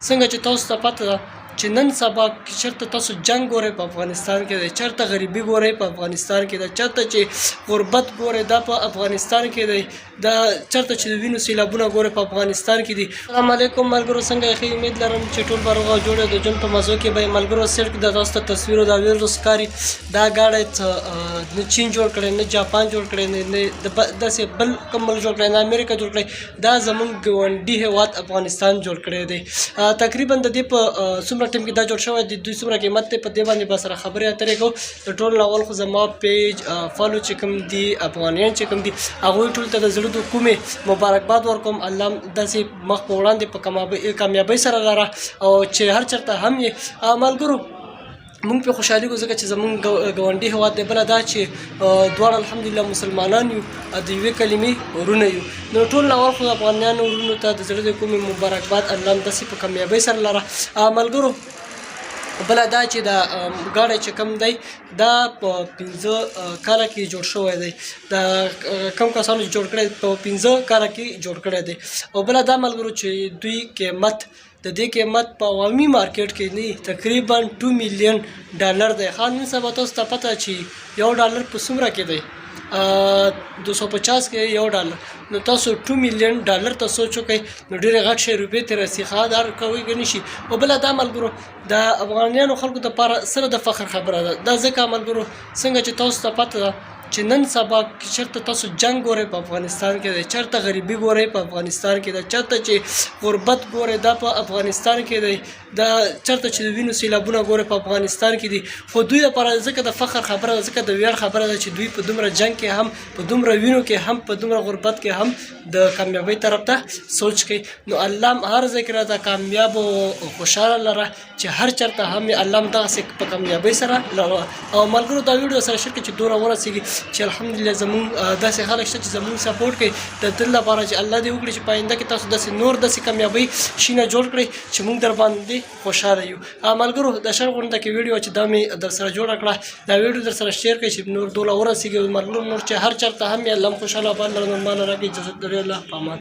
څنګه چې تاسو ته پته ده چې نن سبا چېرته تاسو جنګ ګورئ په افغانستان کې دی، چېرته غریبي ګورئ په افغانستان کې ده، چېرته چې غربت ګورئ دا په افغانستان کې دی، دا چېرته چې د وینو سیلابونه ګورئ په افغانستان کې دي. السلام علیکم ملګرو، څنګه یې ښه؟ امید لرم چې ټول به روغ او جوړ د ژوند په مزو کې به ملګرو سیټ د تاسو ته تصویر دا ویډیو ښکاري. دا ګاډی نه چین جوړ کړی، نه جاپان جوړ کړی، نه داسې بل کوم ملک جوړ کړی، نه امریکا جوړ کړی، دا زموږ ګاونډي هېواد افغانستان جوړ کړی دی. تقریبا د دې په څومره ټیم کې دا جوړ شوی دی، دوی څومره قیمت دی، په دې باندې به سره خبرې اترې کوو. د ټول اول خو زما پیج فالو چې کوم دي افغانیان چې کوم دي هغوی ټول ته د زړه د کومې مبارکباد ورکوم. الله داسې مخ په وړاندې په کامیابۍ سره لره، او چې هر چېرته هم یې ملګرو مونږ پې خوشحالي کوو ځکه چې زمونږ ګاونډي هېواد دی. بله دا چې دواړه الحمدلله مسلمانان یو، د یوې کلمې ورونه یو. نو ټول اول خو افغانیانو ورونو ته د زړه د کومې مبارکباد الله داسې په کامیابۍ سره لره. ملګرو بله دا چې دا ګاډی چې کوم دی دا په 15 کاله کې جوړ شوی دی. دا کوم کسانو چې جوړ کړی په 15 کاله کې جوړ کړی دی. او بله دا ملګرو چې دوی قیمت د دې قیمت په عوامي مارکیټ کې نه تقریبا 2 میلیون ډالر دی. خان نن سبا تاسو ته پته چې یو ډالر په څومره کې دی؟ 250 کې یو ډالر. نو تاسو 2 میلیون ډالر ته سوچ وکئ، نو ډېرې غټ شی روپۍ ته رسي. خادار کوئ که نه شي. او بله دا ملګرو د افغانیانو خلکو دپاره سره د فخر خبره ده. دا ځکه ملګرو څنګه چې تاسو ته پته ده چې نن سبا چېرته تاسو جنګ ګورئ په افغانستان کې دی، چېرته غریبي ګورئ په افغانستان کې ده، چېرته چې غربت ګورئ دا په افغانستان کې دی، دا چېرته چې د وینو سیلابونه ګورئ په افغانستان کې دي. خو دوی لپاره ځکه د فخر خبره ده، ځکه د ویاړ خبره ده چې دوی په دومره جنګ کې هم، په دومره وینو کې هم، په دومره غربت کې هم د کامیابۍ طرف ته سوچ کوي. نو الله هر ځای کې راته کامیاب او خوشحاله لره چې هر چېرته هم الله دغسې په کامیابۍ سره لره. او ملګرو دا ویډیو سره شیر کړئ چې دومره ورسېږي چې الحمدلله زمونږ داسې خلک شته چې زمونږ سپورټ کوي. د تل لپاره چې الله دې وکړي چې په آینده کې تاسو داسې نور داسې کامیابۍ شینه جوړ کړئ چې موږ در باندې خوشحاله یو. ملګرو د شرق غونډه کې ویډیو چې دا مې در سره جوړه کړه، دا ویډیو در سره شیر کړئ چې نور دوله ورسېږي. ملګرو نور چې هر چېرته هم یې الله خوشحاله باندې نورماله راکړي. اجازه لري، الله په امان.